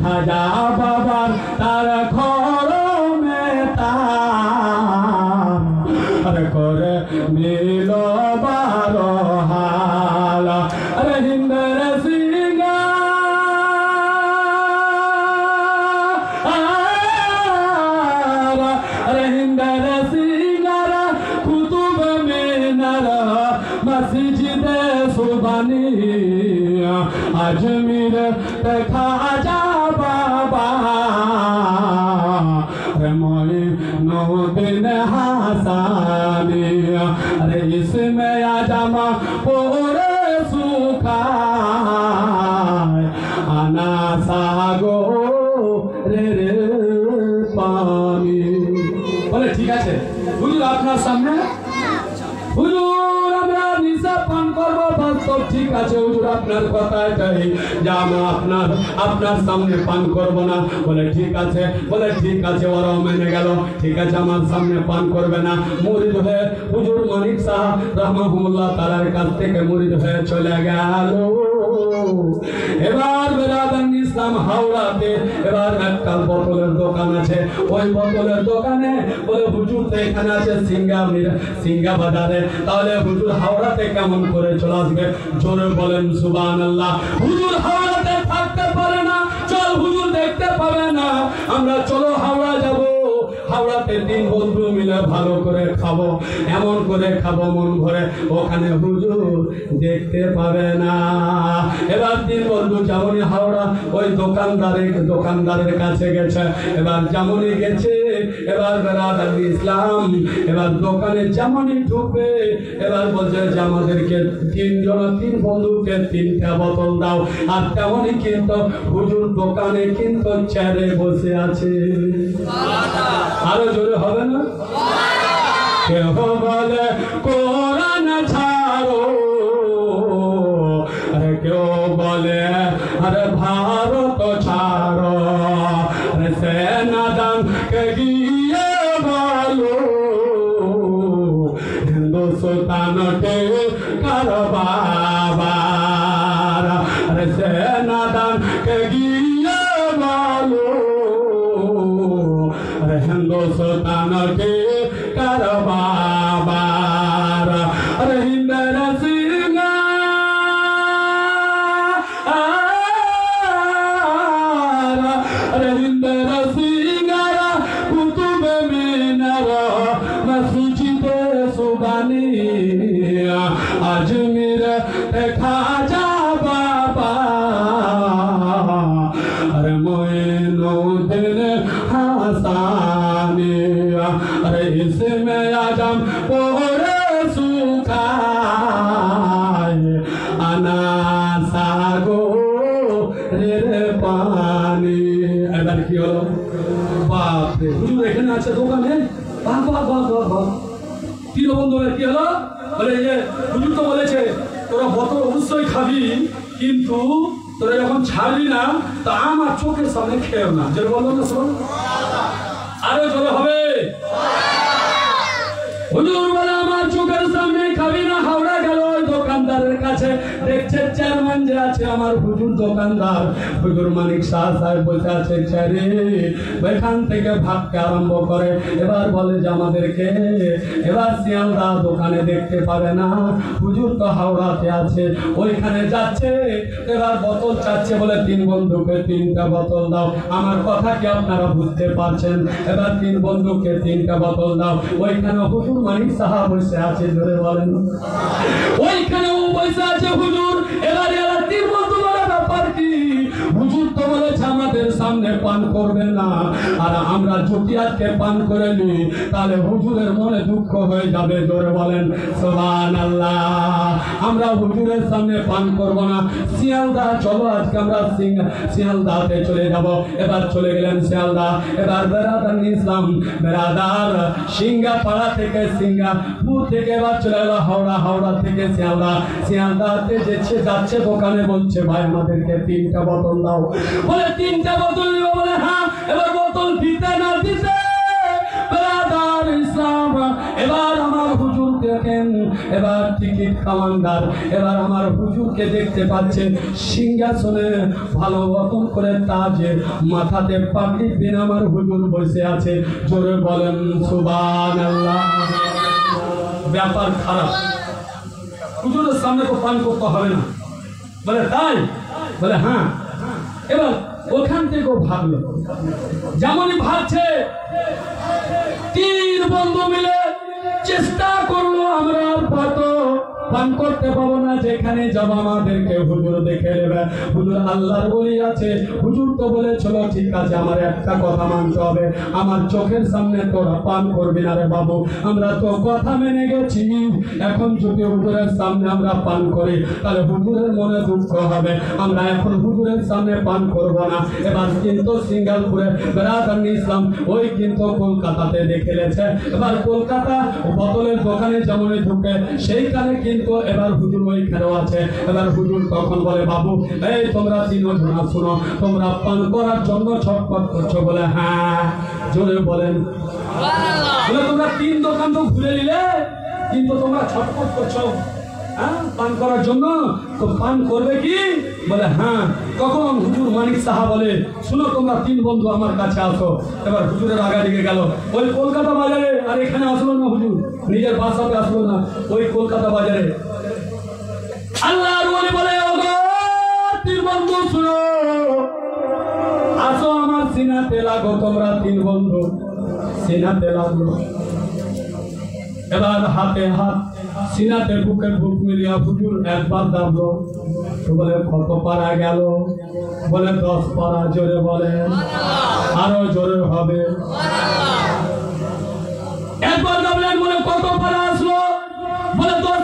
খাজা বাবার তার খরমে তার করে মিল বারো হাল আরে হিন্দের সিংহা আরে হিন্দের সিংহারা কুতুব মিনার মসজিদে সুবানি আজমির খাজা বাবা मोइनुद्दीन हासानी अरे इसमें आजमा पोरे सुखाय आना सागो रे रे पानी बोले ठीक है हुजूर আপনার সামনে হুজুর আমরা নিশা পান করব বাস্তব ঠিক আছে হুজুর আপনার কথাই তাই যে আমরা আপনার সামনে পান করব না বলে ঠিক আছে ওরাও মেনে গেল ঠিক আছে আমার সামনে পান করবে না মুরিদ হয়ে হুজুর মানিক সাহেব রাহমাহুল্লাহ তাআলার কাছ থেকে মুরিদ হয়ে চলে গেল এবার বেরাদান ইসলাম হাওড়াতে এবার একটা বোতলের দোকান আছে ওই বোতলের দোকানে বলে হুজুর তো এখানে আছে সিঙ্গা বাজারে তাহলে হুজুর হাওড়াতে কেমন করে চলে আসবে জোরে বলেন সুবহানাল্লাহ হুজুর হাওড়াতে থাকতে পারে না চল হুজুর দেখতে পাবে না আমরা চলো হাওড়া যাব হাওড়াতে তিন বন্ধু মিলে ভালো করে খাবো এমন করে খাবো মন ভরে ওখানে হুজুর দেখতে পাবে না এবার তিন বন্ধু যেমনই হাওড়া ওই দোকানদারের কাছে গেছে এবার যেমনই গেছে এবার বেরাদার ইসলাম এবার দোকানে যেমনই ঢুকবে এবার বলছে যে আমাদেরকে তিন বন্ধুকে 3টা বোতল দাও আর তেমনই কিন্তু হুজুর দোকানে কিন্তু চেয়ারে বসে আছে আরো জোরে হবে না কেউ বলে কোরআন ছাড়ো আরে কেউ বলে আরে ভারত ছাড়ো আরে সেনাদান কে গিয়ে বলো হিন্দুস্তান কে কার বাবার আরে সেনাদান কে গিয়ে বলো हिंदुस्तान के कर बाबार अरे हिंदर सिंगा अरे हिंदर सिंगारा कुतुब मीनार मस्जिद सुबानी अजमेर खाजा बाबा अरे मोइनुद्दीन हासानी अरे इसमें आजम पोरे सुखाय आना सागो रे पानी এবার কি হলো বাপ রে হুজুর এখানে আছে দোকানে বাহ বাহ বাহ বাহ তিন বন্ধু কি হলো বলে যে হুজুর তো বলেছে তোরা বোতল অবশ্যই খাবি কিন্তু তোরা যখন ছাড়বি না তা আমার চোখের সামনে খেয়েও না যে বললো না শোন আরো জোরে হবে হুজুর বলে আমার চোখের সামনে খাবি না হাওড়া গেল ওই দোকানদারের কাছে দেখছে চেয়ারম্যান যে আছে আমার হুজুর দোকানদার হুজুর মানিক সাহেব বসে আছে চেয়ারে ওইখান থেকে ভাগতে আরম্ভ করে এবার বলে যে আমাদেরকে এবার শিয়ালদা দোকানে দেখতে পাবে না হুজুর তো হাওড়াতে আছে ওইখানে যাচ্ছে এবার বোতল চাচ্ছে বলে তিন বন্ধুকে 3টা বোতল দাও আমার কথা কি আপনারা বুঝতে পারছেন এবার তিন বন্ধুকে 3টা বোতল দাও ওইখানে হুজুর মানিক সাহেব বসে আছে জোরে বলেন ওইখানেও বসে আছে হুজুর এবার এরা তিন বন্ধু বলে ব্যাপার কি হুজুর তো বলেছে আমাদের সামনে পান করবেন না আর আমরা যদি আজকে পান করে নি তাহলে হুজুরের মনে দুঃখ হয়ে যাবে জোরে বলেন সুবহানাল্লাহ আমরা হুজুরের সামনে পান করব না শিয়ালদা চলো আজকে আমরা শিয়ালদাতে চলে যাব এবার চলে গেলেন শিয়ালদা এবার বেরাদার ইসলাম বেরাদার সিঙ্গাপাড়া থেকে সিঙ্গাপুর থেকে এবার চলে গেল হাওড়া থেকে শিয়ালদাতে যাচ্ছে দোকানে বলছে ভাই আমাদেরকে 3টা বোতল দাও বলে 3টা বোতল দিব বলে হ্যাঁ এবার বোতল দিতে না দিতে বেরাদার ইসলাম এবার আমার হুজুর দেখেন এবার টিকিট ইউনিট কমান্ডার এবার আমার হুজুরকে দেখতে পাচ্ছে সিংহাসনে ভালো রকম করে তাজে মাথাতে পাগড়ি পিন আমার হুজুর বসে আছে। জোরে বলেন সুবহানাল্লাহ। ব্যাপার খারাপ, হুজুরের সামনে তো পান করতে হবে না। বলে তাই? বলে হ্যাঁ। এবার ওখান থেকেও ভাবলো, যেমনই ভাবছে তিন বন্ধু মিলে চেষ্টা করলো আমরা হয়তো পান করতে পাবো না, যেখানে যাব আমাদেরকে হুজুর দেখে নেবে। হুজুর আল্লাহর ওলি আছে, হুজুর তো বলেছিল ঠিক আছে আমার একটা কথা মানতে হবে, আমার চোখের সামনে তোরা পান করবি না রে বাবু। আমরা তো কথা মেনে গেছি, এখন যদি হুজুরের সামনে আমরা পান করি তাহলে হুজুরের মনে দুঃখ হবে, আমরা এখন হুজুরের সামনে পান করব না। এবার কিন্তু সিঙ্গাপুরে বেরাদার ইসলাম ওই কিন্তু কলকাতাতে দেখে গেছে। এবার কলকাতা বোতলের দোকানে যেমন ঢুকে সেইখানে কিন্তু এবার হুজুর ওইখানেও আছে। এবার হুজুর তখন বলে বাবু এই তোমরা তিনজন শুনো, তোমরা পান করার জন্য ছটফট করছো? বলে হ্যাঁ। জোরে বলেন বলে তোমরা তিন দোকান তো ঘুরে নিলে কিন্তু তোমরা ছটফট করছো পান করার জন্য, তো পান করবে কি? বলে হ্যাঁ। তখন হুজুর মানিক সাহা বলে শুনো তোমরা তিন বন্ধু আমার কাছে আসো। এবার হুজুরের আগা দিকে গেল ওই কলকাতা বাজারে, আর এখানে আসলো না হুজুর, নিজের বাসাতে আসলো না, ওই কলকাতা বাজারে। আল্লাহর ওলি বলে ওগো তিন বন্ধু শুনো, আসো আমার সিনাতে লাগো। তোমরা তিন বন্ধু সিনাতে লাগলো। এবার হাতে হাত সিনাতে বুকে বুক মিলিয়া হুজুর একবার দাবলো। তো বলে কত পারা গেল? বলে 10 পারা। জোরে বলে আরো জোরে হবে। একবার দাবলেন বলে কত পারা আসলো? বলে 10